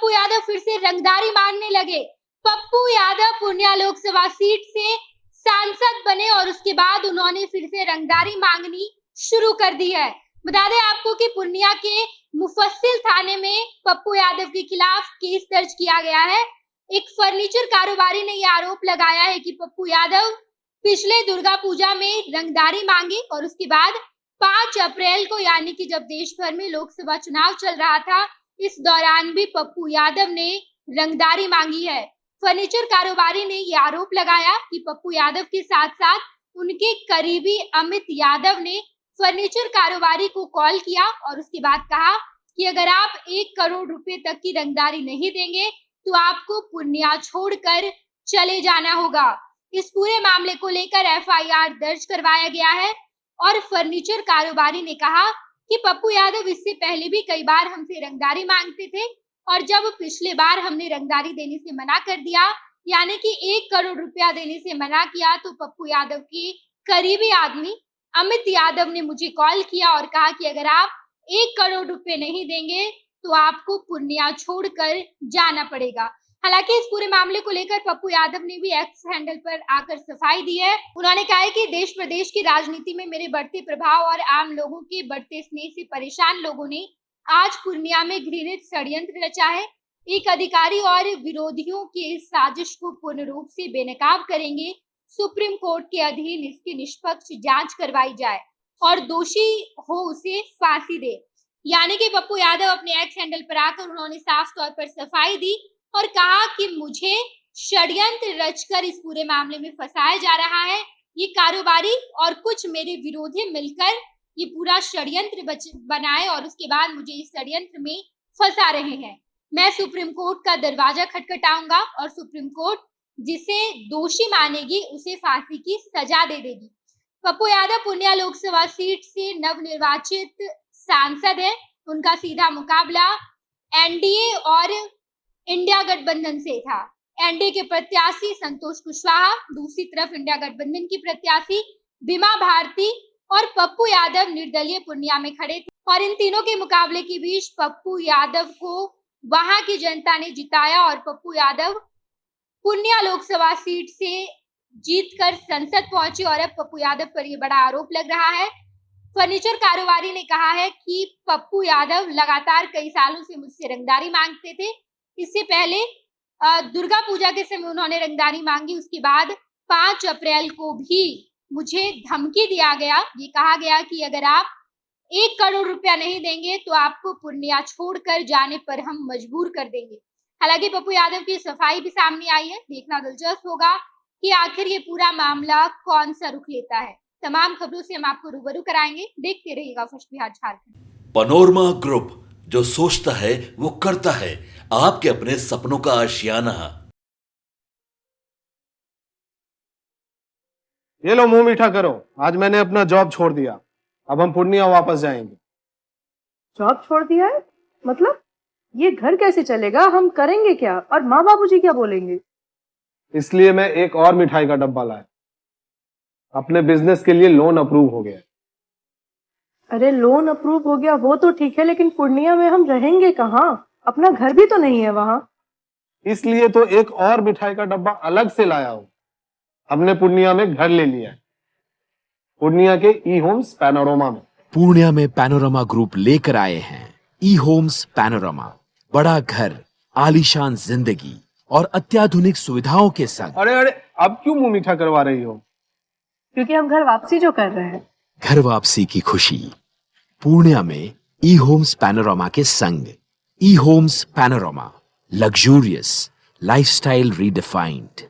पप्पू यादव फिर से रंगदारी मांगने लगे। पप्पू यादव पूर्णिया लोकसभा सीट से सांसद बने और उसके बाद उन्होंने फिर से रंगदारी मांगनी शुरू कर दी है। बता दें आपको कि पूर्णिया के मुफस्सिल थाने में पप्पू यादव के खिलाफ केस दर्ज किया गया है। एक फर्नीचर कारोबारी ने यह आरोप लगाया है कि पप्पू यादव पिछले दुर्गा पूजा में रंगदारी मांगी और उसके बाद 5 अप्रैल को, यानी कि जब देश भर में लोकसभा चुनाव चल रहा था, इस दौरान भी पप्पू यादव ने रंगदारी मांगी है। फर्नीचर कारोबारी ने यह आरोप लगाया कि पप्पू यादव के साथ साथ उनके करीबी अमित यादव ने फर्नीचर कारोबारी को कॉल किया और उसके बाद कहा कि अगर आप 1 करोड़ रुपए तक की रंगदारी नहीं देंगे तो आपको पूर्णिया छोड़कर चले जाना होगा। इस पूरे मामले को लेकर FIR दर्ज करवाया गया है और फर्नीचर कारोबारी ने कहा कि पप्पू यादव इससे पहले भी कई बार हमसे रंगदारी मांगते थे और जब पिछले बार हमने रंगदारी देने से मना कर दिया, यानी कि 1 करोड़ रुपया देने से मना किया, तो पप्पू यादव के करीबी आदमी अमित यादव ने मुझे कॉल किया और कहा कि अगर आप 1 करोड़ रुपए नहीं देंगे तो आपको पूर्णिया छोड़कर जाना पड़ेगा। हालांकि इस पूरे मामले को लेकर पप्पू यादव ने भी एक्स हैंडल पर आकर सफाई दी है। उन्होंने कहा है कि देश प्रदेश की राजनीति में मेरे बढ़ते प्रभाव और आम लोगों के बढ़ते स्नेह से परेशान लोगों ने आज पूर्णिया में घृणित षड्यंत्र रचा है। एक अधिकारी और विरोधियों की इस साजिश को पूर्ण रूप से बेनकाब करेंगे। सुप्रीम कोर्ट के अधीन इसकी निष्पक्ष जांच करवाई जाए और दोषी हो उसे फांसी दे। यानी कि पप्पू यादव अपने एक्स हैंडल पर आकर उन्होंने साफ तौर पर सफाई दी और कहा कि मुझे षड्यंत्र रचकर इस पूरे मामले में फंसाया जा रहा है। ये कारोबारी और कुछ मेरे विरोधी मिलकर ये पूरा षड्यंत्र बनाए और उसके बाद मुझे इस षड्यंत्र में फंसा रहे हैं। मैं सुप्रीम कोर्ट का दरवाजा खटखटाऊंगा और सुप्रीम कोर्ट जिसे दोषी मानेगी उसे फांसी की सजा दे देगी। पप्पू यादव पूर्णिया लोकसभा सीट से नवनिर्वाचित सांसद है। उनका सीधा मुकाबला एनडीए और इंडिया गठबंधन से था। एनडीए के प्रत्याशी संतोष कुशवाहा, दूसरी तरफ इंडिया गठबंधन की प्रत्याशी बीमा भारती और पप्पू यादव निर्दलीय पूर्णिया में खड़े थे और इन तीनों के मुकाबले के बीच पप्पू यादव को वहां की जनता ने जिताया और पप्पू यादव पूर्णिया लोकसभा सीट से जीतकर संसद पहुंचे और अब पप्पू यादव पर यह बड़ा आरोप लग रहा है। फर्नीचर कारोबारी ने कहा है कि पप्पू यादव लगातार कई सालों से मुझसे रंगदारी मांगते थे। इससे पहले दुर्गा पूजा के समय उन्होंने रंगदारी मांगी, उसके बाद 5 अप्रैल को भी मुझे धमकी दिया गया। ये कहा गया कि अगर आप 1 करोड़ रुपया नहीं देंगे तो आपको पूर्णिया छोड़कर जाने पर हम मजबूर कर देंगे। हालांकि पप्पू यादव की सफाई भी सामने आई है। देखना दिलचस्प होगा कि आखिर ये पूरा मामला कौन सा रुख लेता है। तमाम खबरों से हम आपको रूबरू कराएंगे। देखते रहिएगा first Bihar Jharkhand. Panorama group, जो सोचता है वो करता है। आपके अपने सपनों का आशियाना। ये लो, मुंह मीठा करो। आज मैंने अपना जॉब छोड़ दिया। अब हम पूर्णिया वापस जाएंगे। जॉब छोड़ दिया है? मतलब ये घर कैसे चलेगा? हम करेंगे क्या? और माँ बाबूजी क्या बोलेंगे? इसलिए मैं एक और मिठाई का डब्बा लाया। अपने बिजनेस के लिए लोन अप्रूव हो गया। अरे लोन अप्रूव हो गया वो तो ठीक है, लेकिन पूर्णिया में हम रहेंगे कहाँ? अपना घर भी तो नहीं है वहाँ। इसलिए तो एक और मिठाई का डब्बा अलग से लाया हूँ। हमने पूर्णिया में घर ले लिया है, पूर्णिया के ई होम्स पैनोरमा में। पूर्णिया में पैनोरमा ग्रुप लेकर आए हैं ई होम्स पैनोरमा। बड़ा घर, आलीशान जिंदगी और अत्याधुनिक सुविधाओं के संग। अरे अरे, अब क्यों मुंह मीठा करवा रही हो? क्योंकि हम घर वापसी जो कर रहे हैं। घर वापसी की खुशी पूर्णिया में ई होम्स पैनोरमा के संग। ई homes panorama, luxurious lifestyle redefined.